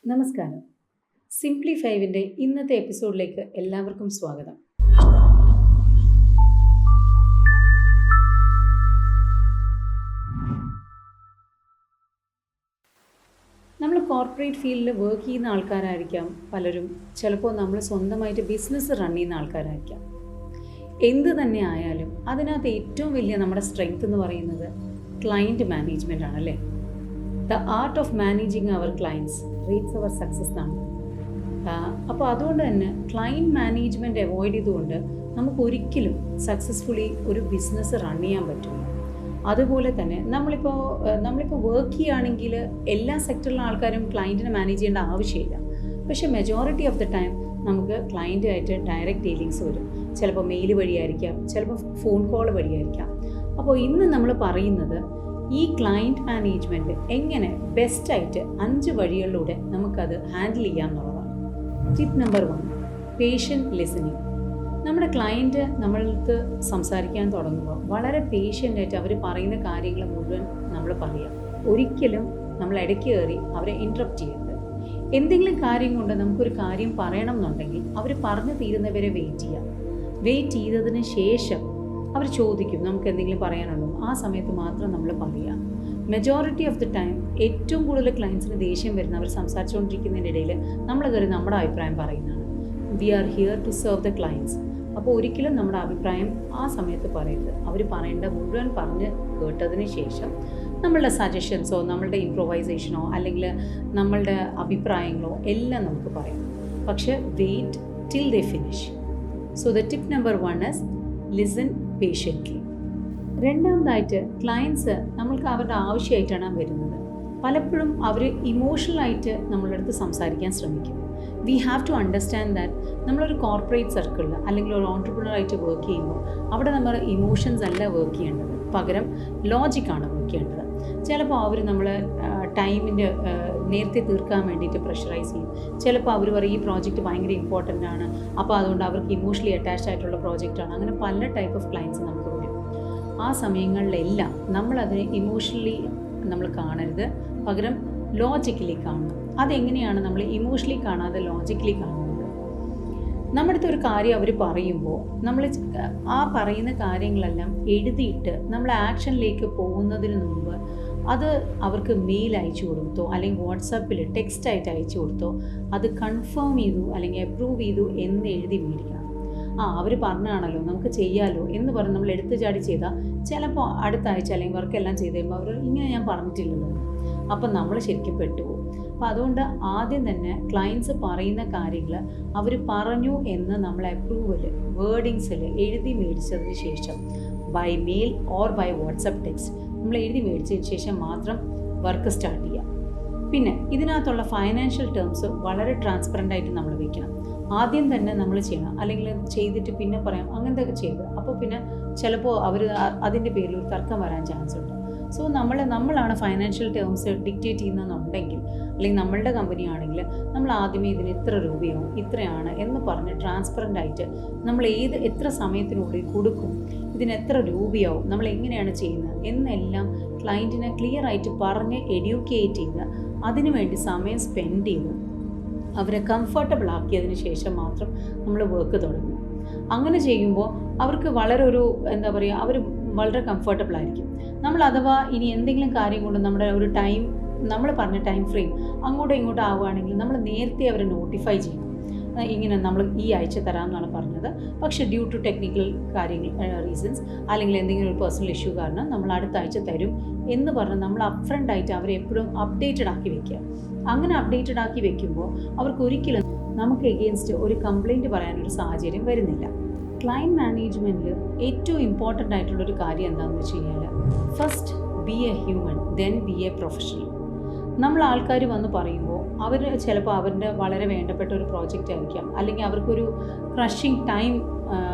നമസ്കാരം. സിംപ്ലിഫൈവിൻ്റെ ഇന്നത്തെ എപ്പിസോഡിലേക്ക് എല്ലാവർക്കും സ്വാഗതം. നമ്മൾ കോർപ്പറേറ്റ് ഫീൽഡിൽ വർക്ക് ചെയ്യുന്ന ആൾക്കാരായിരിക്കാം പലരും. ചിലപ്പോൾ നമ്മൾ സ്വന്തമായിട്ട് ബിസിനസ് റൺ ചെയ്യുന്ന ആൾക്കാരായിരിക്കാം. എന്ത് തന്നെ ആയാലും അതിനകത്ത് ഏറ്റവും വലിയ നമ്മുടെ സ്ട്രെങ്ത് എന്ന് പറയുന്നത് ക്ലയൻറ്റ് മാനേജ്മെൻ്റ് ആണല്ലേ. The art of managing our clients reads our success എന്നാണ്. അപ്പോൾ അതുകൊണ്ട് തന്നെ ക്ലയൻറ്റ് മാനേജ്മെൻറ്റ് അവോയ്ഡ് ചെയ്തുകൊണ്ട് നമുക്കൊരിക്കലും സക്സസ്ഫുള്ളി ഒരു ബിസിനസ് റൺ ചെയ്യാൻ പറ്റില്ല. അതുപോലെ തന്നെ നമ്മളിപ്പോൾ വർക്ക് ചെയ്യുകയാണെങ്കിൽ എല്ലാ സെക്ടറിലെ ആൾക്കാരും ക്ലയൻറ്റിനെ മാനേജ് ചെയ്യേണ്ട ആവശ്യമില്ല. പക്ഷേ മെജോറിറ്റി ഓഫ് ദ ടൈം നമുക്ക് ക്ലയൻറ്റുമായിട്ട് ഡയറക്റ്റ് ഡീലിങ്സ് വരും. ചിലപ്പോൾ മെയിൽ വഴിയായിരിക്കാം, ചിലപ്പോൾ ഫോൺ കോൾ വഴിയായിരിക്കാം. അപ്പോൾ ഇന്ന് നമ്മൾ പറയുന്നത് ഈ ക്ലയൻറ്റ് മാനേജ്മെൻറ്റ് എങ്ങനെ ബെസ്റ്റായിട്ട് 5 വഴികളിലൂടെ നമുക്കത് ഹാൻഡിൽ ചെയ്യാം എന്നുള്ളതാണ്. Tip number 1, patient listening. നമ്മുടെ ക്ലയൻറ്റ് നമ്മൾക്ക് സംസാരിക്കാൻ തുടങ്ങുമ്പോൾ വളരെ പേഷ്യൻ്റായിട്ട് അവർ പറയുന്ന കാര്യങ്ങൾ മുഴുവൻ നമ്മൾ പറയുക. ഒരിക്കലും നമ്മൾ ഇടയ്ക്ക് കയറി അവരെ ഇൻട്രപ്റ്റ് ചെയ്യരുത്. എന്തെങ്കിലും കാര്യം കൊണ്ട് നമുക്കൊരു കാര്യം പറയണം എന്നുണ്ടെങ്കിൽ അവർ പറഞ്ഞു തീരുന്നവരെ വെയിറ്റ് ചെയ്തതിന് ശേഷം അവർ ചോദിക്കും നമുക്ക് എന്തെങ്കിലും പറയാനുണ്ടോ, ആ സമയത്ത് മാത്രം നമ്മൾ പറയുക. മെജോറിറ്റി ഓഫ് ദി ടൈം ഏറ്റവും കൂടുതൽ ക്ലയൻസിന് ദേഷ്യം വരുന്ന അവർ സംസാരിച്ചുകൊണ്ടിരിക്കുന്നതിനിടയിൽ നമ്മൾ കയറി നമ്മുടെ അഭിപ്രായം പറയുന്നതാണ്. We are here to serve the clients. അപ്പോൾ ഒരിക്കലും നമ്മുടെ അഭിപ്രായം ആ സമയത്ത് പറയരുത്. അവർ പറയേണ്ട മുഴുവൻ പറഞ്ഞ് കേട്ടതിന് ശേഷം നമ്മളുടെ സജഷൻസോ നമ്മളുടെ ഇംപ്രൊവൈസേഷനോ അല്ലെങ്കിൽ നമ്മളുടെ അഭിപ്രായങ്ങളോ എല്ലാം നമുക്ക് പറയാം. പക്ഷേ wait till they finish. So the tip number 1 is listen patiently. രണ്ടാമതായിട്ട് ക്ലയൻസ് നമ്മൾക്ക് അവരുടെ ആവശ്യമായിട്ടാണ് വരുന്നത്. പലപ്പോഴും അവർ ഇമോഷണലായിട്ട് നമ്മളുടെ അടുത്ത് സംസാരിക്കാൻ ശ്രമിക്കും. We have to understand that നമ്മളൊരു കോർപ്പറേറ്റ് സർക്കിളിൽ അല്ലെങ്കിൽ ഒരു ഓൺട്രപ്രണറായിട്ട് വർക്ക് ചെയ്യുമ്പോൾ അവിടെ നമ്മൾ ഇമോഷൻസ് അല്ല വർക്ക് ചെയ്യേണ്ടത്, പകരം ലോജിക്കാണ് വർക്ക് ചെയ്യേണ്ടത്. ചിലപ്പോൾ അവർ നമ്മൾ ടൈമിൻ്റെ നേരത്തെ തീർക്കാൻ വേണ്ടിയിട്ട് പ്രഷറൈസ് ചെയ്യും. ചിലപ്പോൾ അവർ പറയും ഈ പ്രോജക്റ്റ് ഭയങ്കര ഇമ്പോർട്ടൻ്റ് ആണ്, അപ്പോൾ അതുകൊണ്ട് അവർക്ക് ഇമോഷണലി അറ്റാച്ച്ഡ് ആയിട്ടുള്ള പ്രോജക്റ്റാണ്. അങ്ങനെ പല ടൈപ്പ് ഓഫ് ക്ലയൻസ് നമുക്ക് വരും. ആ സമയങ്ങളിലെല്ലാം നമ്മളതിനെ ഇമോഷണലി നമ്മൾ കാണരുത്, പകരം ലോജിക്കലി കാണണം. അതെങ്ങനെയാണ് നമ്മൾ ഇമോഷണലി കാണാതെ ലോജിക്കലി കാണുന്നത്? നമ്മുടെ അടുത്ത് ഒരു കാര്യം അവർ പറയുമ്പോൾ നമ്മൾ ആ പറയുന്ന കാര്യങ്ങളെല്ലാം എഴുതിയിട്ട് നമ്മൾ ആക്ഷനിലേക്ക് പോകുന്നതിന് മുമ്പ് അത് അവർക്ക് മെയിൽ അയച്ചു കൊടുത്തോ അല്ലെങ്കിൽ വാട്സാപ്പിൽ ടെക്സ്റ്റായിട്ട് അയച്ചു കൊടുത്തോ അത് കൺഫേം ചെയ്തു അല്ലെങ്കിൽ അപ്രൂവ് ചെയ്തു എന്ന് എഴുതി മേടിക്കണം. അവർ പറഞ്ഞാണല്ലോ നമുക്ക് ചെയ്യാമല്ലോ എന്ന് പറഞ്ഞ് നമ്മൾ എടുത്തു ചാടി ചെയ്താൽ ചിലപ്പോൾ അടുത്ത ആഴ്ച അല്ലെങ്കിൽ വർക്കെല്ലാം ചെയ്ത് കഴിയുമ്പോൾ അവർ ഇങ്ങനെ ഞാൻ പറഞ്ഞിട്ടില്ലല്ലോ, അപ്പം നമ്മൾ ശരിക്കും പെട്ടുപോകും. അപ്പോൾ അതുകൊണ്ട് ആദ്യം തന്നെ ക്ലയൻസ് പറയുന്ന കാര്യങ്ങൾ അവർ പറഞ്ഞു എന്ന് നമ്മൾ അപ്രൂവൽ വേർഡിങ്സിൽ എഴുതി മേടിച്ചതിന് ശേഷം by mail or by WhatsApp text നമ്മൾ എഴുതി മേടിച്ചതിന് ശേഷം മാത്രം വർക്ക് സ്റ്റാർട്ട് ചെയ്യാം. പിന്നെ ഇതിനകത്തുള്ള ഫൈനാൻഷ്യൽ ടേംസ് വളരെ ട്രാൻസ്പെറൻ്റ് ആയിട്ട് നമ്മൾ വയ്ക്കണം. ആദ്യം തന്നെ നമ്മൾ ചെയ്യണം, അല്ലെങ്കിൽ ചെയ്തിട്ട് പിന്നെ പറയാം അങ്ങനത്തെ ഒക്കെ ചെയ്ത് അപ്പോൾ പിന്നെ ചിലപ്പോൾ അവർ അതിൻ്റെ പേരിൽ ഒരു തർക്കം വരാൻ ചാൻസ് ഉണ്ട്. സോ നമ്മളാണ് ഫൈനാൻഷ്യൽ ടേംസ് ഡിക്റ്റേറ്റ് ചെയ്യുന്നതെന്നുണ്ടെങ്കിൽ അല്ലെങ്കിൽ നമ്മളുടെ കമ്പനി ആണെങ്കിൽ നമ്മൾ ആദ്യമേ ഇതിന് ഇത്ര രൂപയാവും ഇത്രയാണ് എന്ന് പറഞ്ഞ് ട്രാൻസ്പെറൻ്റ് ആയിട്ട് നമ്മൾ എത്ര സമയത്തിനുള്ളിൽ കൊടുക്കും, ഇതിന് എത്ര രൂപയാവും, നമ്മൾ എങ്ങനെയാണ് ചെയ്യുന്നത് എന്നെല്ലാം ക്ലയൻറ്റിനെ ക്ലിയർ ആയിട്ട് പറഞ്ഞ് എഡ്യൂക്കേറ്റ് ചെയ്ത് അതിനുവേണ്ടി സമയം സ്പെൻഡ് ചെയ്ത് അവരെ കംഫർട്ടബിൾ ആക്കിയതിന് ശേഷം മാത്രം നമ്മൾ വർക്ക് തുടങ്ങും. അങ്ങനെ ചെയ്യുമ്പോൾ അവർക്ക് വളരെ അവർ വളരെ കംഫർട്ടബിൾ ആയിരിക്കും. നമ്മൾ അഥവാ ഇനി എന്തെങ്കിലും കാര്യം കൊണ്ട് നമ്മുടെ ഒരു ടൈം നമ്മൾ പറഞ്ഞ ടൈം ഫ്രെയിം അങ്ങോട്ടും ഇങ്ങോട്ടും ആവുകയാണെങ്കിൽ നമ്മൾ നേരത്തെ അവരെ നോട്ടിഫൈ ചെയ്യണം. ഇങ്ങനെ നമ്മൾ ഈ ആഴ്ച തരാമെന്നാണ് പറഞ്ഞത്, പക്ഷേ ഡ്യൂ ടു ടെക്നിക്കൽ റീസൺസ് അല്ലെങ്കിൽ എന്തെങ്കിലും ഒരു പേഴ്സണൽ ഇഷ്യൂ കാരണം നമ്മൾ അടുത്ത ആഴ്ച തരും എന്ന് പറഞ്ഞ് നമ്മൾ അപ്ഫ്രണ്ട് ആയിട്ട് അവരെ എപ്പോഴും അപ്ഡേറ്റഡ് ആക്കി വെക്കുക. അങ്ങനെ അപ്ഡേറ്റഡ് ആക്കി വെക്കുമ്പോൾ അവർക്ക് ഒരിക്കലും നമുക്ക് എഗെയിൻസ്റ്റ് ഒരു കംപ്ലയിൻറ്റ് പറയാനൊരു സാഹചര്യം വരുന്നില്ല. ക്ലയൻറ്റ് മാനേജ്മെൻറ്റിൽ ഏറ്റവും ഇമ്പോർട്ടൻ്റ് ആയിട്ടുള്ളൊരു കാര്യം എന്താണെന്ന് വെച്ച് കഴിഞ്ഞാൽ first B A human then B A professional. നമ്മൾ ആൾക്കാർ വന്ന് പറയുമ്പോൾ അവർ ചിലപ്പോൾ അവരുടെ വളരെ വേണ്ടപ്പെട്ട ഒരു പ്രോജക്റ്റ് ആയിരിക്കാം, അല്ലെങ്കിൽ അവർക്കൊരു ക്രഷിങ് ടൈം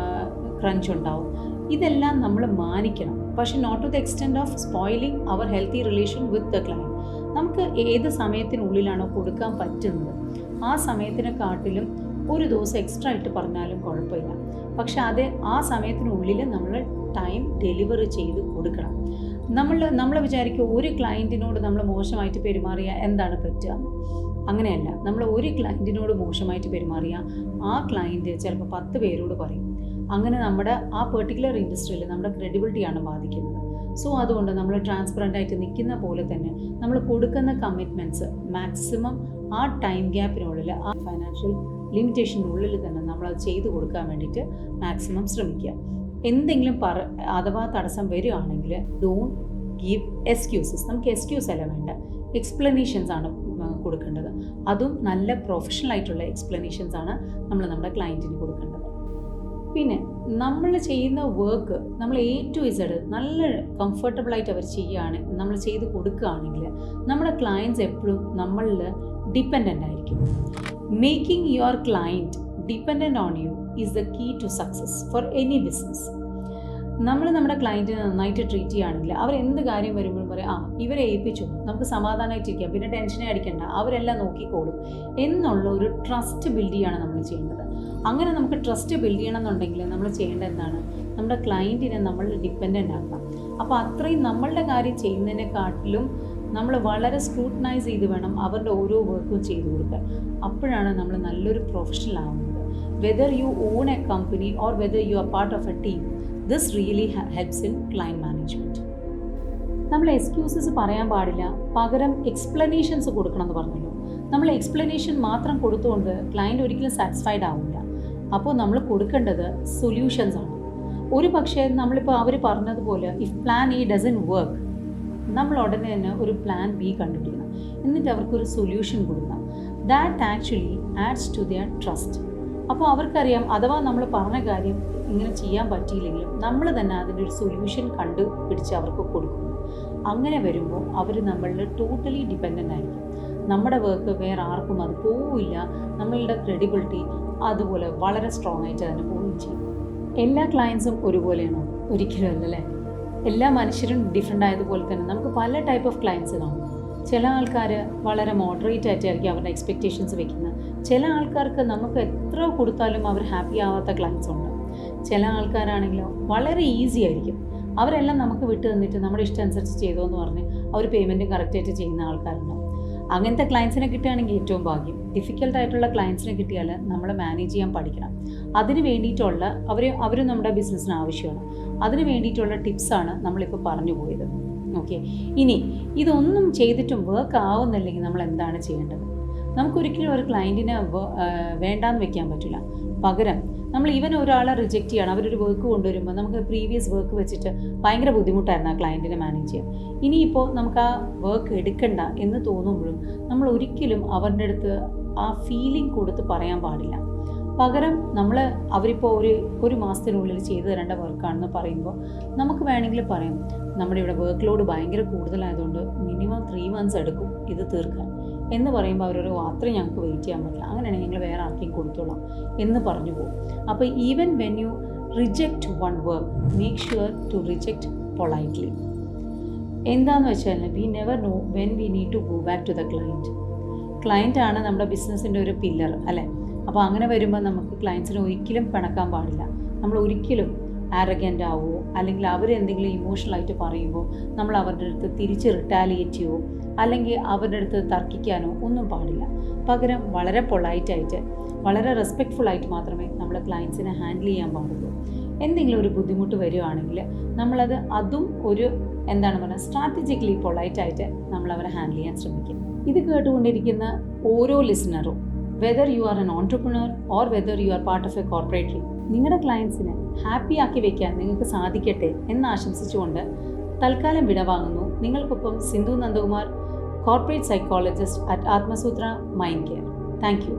ക്രഞ്ച് ഉണ്ടാവും. ഇതെല്ലാം നമ്മൾ മാനിക്കണം, പക്ഷേ not to the extent of spoiling our healthy relation with the client. നമുക്ക് ഏത് സമയത്തിനുള്ളിലാണോ കൊടുക്കാൻ പറ്റുന്നത് ആ സമയത്തിനെക്കാട്ടിലും ഒരു ദിവസം എക്സ്ട്രാ ഇട്ട് പറഞ്ഞാലും കുഴപ്പമില്ല. പക്ഷെ അത് ആ സമയത്തിനുള്ളിൽ നമ്മൾ ടൈം ഡെലിവറി ചെയ്ത് കൊടുക്കണം. നമ്മൾ വിചാരിക്കും ഒരു ക്ലയൻറ്റിനോട് നമ്മൾ മോശമായിട്ട് പെരുമാറിയാൽ എന്താണ് പറ്റുക. അങ്ങനെയല്ല, നമ്മൾ ഒരു ക്ലയൻറ്റിനോട് മോശമായിട്ട് പെരുമാറിയാൽ ആ ക്ലയൻറ്റ് ചിലപ്പോൾ 10 പേരോട് പറയും. അങ്ങനെ നമ്മുടെ ആ പെർട്ടിക്കുലർ ഇൻഡസ്ട്രിയിൽ നമ്മുടെ ക്രെഡിബിലിറ്റിയാണ് ബാധിക്കുന്നത്. സോ അതുകൊണ്ട് നമ്മൾ ട്രാൻസ്പെറൻ്റ് ആയിട്ട് നിൽക്കുന്ന പോലെ തന്നെ നമ്മൾ കൊടുക്കുന്ന കമ്മിറ്റ്മെൻറ്റ്സ് മാക്സിമം ആ ടൈം ഗ്യാപ്പിനുള്ളിൽ, ആ ഫൈനാൻഷ്യൽ ലിമിറ്റേഷൻ്റെ ഉള്ളിൽ തന്നെ നമ്മളത് ചെയ്തു കൊടുക്കാൻ വേണ്ടിയിട്ട് മാക്സിമം ശ്രമിക്കുക. എന്തെങ്കിലും അഥവാ തടസ്സം വരികയാണെങ്കിൽ ഡോണ്ട് ഗീവ് എക്സ്ക്യൂസസ്. നമുക്ക് എക്സ്ക്യൂസ് അല്ല വേണ്ട, എക്സ്പ്ലനേഷൻസ് ആണ് കൊടുക്കേണ്ടത്. അതും നല്ല പ്രൊഫഷണൽ ആയിട്ടുള്ള എക്സ്പ്ലനേഷൻസ് ആണ് നമ്മൾ നമ്മുടെ ക്ലയൻറ്റിന് കൊടുക്കേണ്ടത്. പിന്നെ നമ്മൾ ചെയ്യുന്ന വർക്ക് നമ്മൾ A to Z നല്ല കംഫർട്ടബിളായിട്ട് അവർ ചെയ്യുകയാണ്, നമ്മൾ ചെയ്ത് കൊടുക്കുകയാണെങ്കിൽ നമ്മുടെ ക്ലയൻറ്റ്സ് എപ്പോഴും നമ്മളിൽ ഡിപ്പെൻഡൻ്റ് ആയിരിക്കും. Making your client dependent on you is the key to success for any business. നമ്മൾ നമ്മുടെ ക്ലയൻറ്റിനെ നന്നായിട്ട് ട്രീറ്റ് ചെയ്യുകയാണെങ്കിൽ അവർ എന്ത് കാര്യം വരുമ്പോഴും പറയും, ഇവരെ ഏൽപ്പിച്ചു, നമുക്ക് സമാധാനമായിട്ടിരിക്കാം, പിന്നെ ടെൻഷനെ അടിക്കണ്ട, അവരെല്ലാം നോക്കിക്കോളും എന്നുള്ള ഒരു ട്രസ്റ്റ് ബിൽഡ് ചെയ്യാണ് നമ്മൾ ചെയ്യേണ്ടത്. അങ്ങനെ നമുക്ക് ട്രസ്റ്റ് ബിൽഡ് ചെയ്യണമെന്നുണ്ടെങ്കിൽ നമ്മൾ ചെയ്യേണ്ടത് എന്താണ്, നമ്മുടെ ക്ലയൻറ്റിനെ നമ്മൾ ഡിപ്പെൻഡൻ്റ് ആക്കാം. അപ്പോൾ അത്രയും നമ്മളുടെ കാര്യം ചെയ്യുന്നതിനെക്കാട്ടിലും നമ്മൾ വളരെ സ്ക്രൂട്ടനൈസ് ചെയ്ത് വേണം അവരുടെ ഓരോ വർക്കും ചെയ്തു കൊടുക്കാൻ. അപ്പോഴാണ് നമ്മൾ നല്ലൊരു പ്രൊഫഷണൽ ആവുന്നത്. Whether you on A company or whether you are part of A team, this really helps in client management. നമ്മൾ എക്സ്ക്യൂസസ് പറയാൻ പാടില്ല, പകരം എക്സ്പ്ലനേഷൻസ് കൊടുക്കണം എന്ന് പറഞ്ഞല്ലോ. നമ്മൾ എക്സ്പ്ലനേഷൻ മാത്രം കൊടുത്തുകൊണ്ട് ക്ലയൻറ്റ് ഒരിക്കലും സാറ്റിസ്ഫൈഡ് ആവില്ല. അപ്പോൾ നമ്മൾ കൊടുക്കേണ്ടത് സൊല്യൂഷൻസ് ആണ്. ഒരു പക്ഷേ നമ്മളിപ്പോൾ അവർ പറഞ്ഞതുപോലെ if plan A dozen work, നമ്മൾ ഉടനെ തന്നെ ഒരു പ്ലാൻ ബി കണ്ടുപിടിക്കണം, എന്നിട്ട് അവർക്കൊരു സൊല്യൂഷൻ കൊടുക്കണം. That actually adds to their trust. അപ്പോൾ അവർക്കറിയാം അഥവാ നമ്മൾ പറഞ്ഞ കാര്യം ഇങ്ങനെ ചെയ്യാൻ പറ്റിയില്ലെങ്കിലും നമ്മൾ തന്നെ അതിൻ്റെ ഒരു സൊല്യൂഷൻ കണ്ടുപിടിച്ച് അവർക്ക് കൊടുക്കുന്നു. അങ്ങനെ വരുമ്പോൾ അവർ നമ്മളിൽ ടോട്ടലി ഡിപ്പെൻഡൻ്റ് ആയിരിക്കും. നമ്മുടെ വർക്ക് വേറെ ആർക്കും അത് പോവില്ല. നമ്മളുടെ ക്രെഡിബിലിറ്റി അതുപോലെ വളരെ സ്ട്രോങ് ആയിട്ട് തന്നെ പോവുകയും ചെയ്യും. എല്ലാ ക്ലയൻസും ഒരുപോലെയാണോ? ഒരിക്കലും അല്ലല്ലേ. എല്ലാ മനുഷ്യരും ഡിഫറെൻ്റ് ആയതുപോലെ തന്നെ നമുക്ക് പല ടൈപ്പ് ഓഫ് ക്ലയൻസ് കാണും. ചില ആൾക്കാർ വളരെ മോഡറേറ്റ് ആയിട്ടായിരിക്കും അവരുടെ എക്സ്പെക്റ്റേഷൻസ് വെക്കുന്നത്. ചില ആൾക്കാർക്ക് നമുക്ക് എത്ര കൊടുത്താലും അവർ ഹാപ്പി ആവാത്ത ക്ലയൻസ് ഉണ്ട്. ചില ആൾക്കാരാണെങ്കിലോ വളരെ ഈസി ആയിരിക്കും, അവരെല്ലാം നമുക്ക് വിട്ടു തന്നിട്ട് നമ്മുടെ ഇഷ്ടം അനുസരിച്ച് ചെയ്തോ എന്ന് പറഞ്ഞ് അവർ പേയ്മെൻറ്റും കറക്റ്റായിട്ട് ചെയ്യുന്ന ആൾക്കാരുണ്ടാവും. അങ്ങനത്തെ ക്ലയൻസിനെ കിട്ടുകയാണെങ്കിൽ ഏറ്റവും ഭാഗ്യം. ഡിഫിക്കൽട്ടായിട്ടുള്ള ക്ലയൻസിനെ കിട്ടിയാൽ നമ്മൾ മാനേജ് ചെയ്യാൻ പഠിക്കണം. അതിന് വേണ്ടിയിട്ടുള്ള അവർ നമ്മുടെ ബിസിനസ്സിന് ആവശ്യമാണ്. അതിന് വേണ്ടിയിട്ടുള്ള ടിപ്സാണ് നമ്മളിപ്പോൾ പറഞ്ഞു പോയത്. ഓക്കെ, ഇനി ഇതൊന്നും ചെയ്തിട്ടും വർക്ക് ആവുന്നില്ലെങ്കിൽ നമ്മൾ എന്താണ് ചെയ്യേണ്ടത്? നമുക്കൊരിക്കലും ഒരു ക്ലയൻറ്റിനെ വേണ്ടാന്ന് വെക്കാൻ പറ്റില്ല. പകരം നമ്മൾ ഒരാളെ റിജക്റ്റ് ചെയ്യണം. അവരൊരു വർക്ക് കൊണ്ടുവരുമ്പോൾ നമുക്ക് പ്രീവിയസ് വർക്ക് വെച്ചിട്ട് ഭയങ്കര ബുദ്ധിമുട്ടായിരുന്നു ആ ക്ലയൻറ്റിനെ മാനേജ് ചെയ്യാൻ. ഇനിയിപ്പോൾ നമുക്ക് ആ വർക്ക് എടുക്കണ്ട എന്ന് തോന്നുമ്പോഴും നമ്മൾ ഒരിക്കലും അവരുടെ അടുത്ത് ആ ഫീലിംഗ് കൊടുത്ത് പറയാൻ പാടില്ല. പകരം അവരിപ്പോൾ ഒരു മാസത്തിനുള്ളിൽ ചെയ്തു തരേണ്ട വർക്കാണെന്ന് പറയുമ്പോൾ നമുക്ക് വേണമെങ്കിൽ പറയാം, നമ്മുടെ ഇവിടെ വർക്ക് ലോഡ് ഭയങ്കര കൂടുതലായതുകൊണ്ട് മിനിമം 3 months എടുക്കും ഇത് തീർക്കാൻ എന്ന് പറയുമ്പോൾ അവരൊരു അത്രയും ഞങ്ങൾക്ക് വെയിറ്റ് ചെയ്യാൻ പറ്റില്ല, അങ്ങനെയാണെങ്കിൽ ഞങ്ങൾ വേറെ ആർക്കെയും കൊടുത്തോളാം എന്ന് പറഞ്ഞു പോകും. അപ്പോൾ even when you reject one work, make sure to reject politely. എന്താണെന്ന് വെച്ചാൽ we never know when we need to go back to the client ആണ് നമ്മുടെ ബിസിനസ്സിൻ്റെ ഒരു പില്ലർ അല്ലേ. അപ്പോൾ അങ്ങനെ വരുമ്പോൾ നമുക്ക് ക്ലയൻസിനെ ഒരിക്കലും പിണക്കാൻ പാടില്ല. നമ്മൾ ഒരിക്കലും ആരഗൻ്റ് ആവുമോ അല്ലെങ്കിൽ അവരെന്തെങ്കിലും ഇമോഷണലായിട്ട് പറയുമ്പോൾ നമ്മൾ അവരുടെ അടുത്ത് തിരിച്ച് റിട്ടാലിയേറ്റ് ചെയ്യുമോ അല്ലെങ്കിൽ അവരുടെ അടുത്ത് തർക്കിക്കാനോ ഒന്നും പാടില്ല. പകരം വളരെ പൊളൈറ്റായിട്ട് വളരെ റെസ്പെക്റ്റ്ഫുള്ളായിട്ട് മാത്രമേ നമ്മൾ ക്ലയൻസിനെ ഹാൻഡിൽ ചെയ്യാൻ പാടുള്ളൂ. എന്തെങ്കിലും ഒരു ബുദ്ധിമുട്ട് വരികയാണെങ്കിൽ നമ്മളത് അതും ഒരു സ്ട്രാറ്റജിക്കലി പൊളൈറ്റായിട്ട് നമ്മൾ അവരെ ഹാൻഡിൽ ചെയ്യാൻ ശ്രമിക്കും. ഇത് കേട്ടുകൊണ്ടിരിക്കുന്ന ഓരോ ലിസണറും, whether you are an entrepreneur or whether you are part of a corporate, നിങ്ങളുടെ ക്ലയൻസിനെ ഹാപ്പി ആക്കി വയ്ക്കാൻ നിങ്ങൾക്ക് സാധിക്കട്ടെ എന്ന് ആശംസിച്ചുകൊണ്ട് തൽക്കാലം വിടവാങ്ങുന്നു. നിങ്ങൾക്കൊപ്പം Sindhu Nandakumar, corporate psychologist at Atmasutra mind care. Thank U.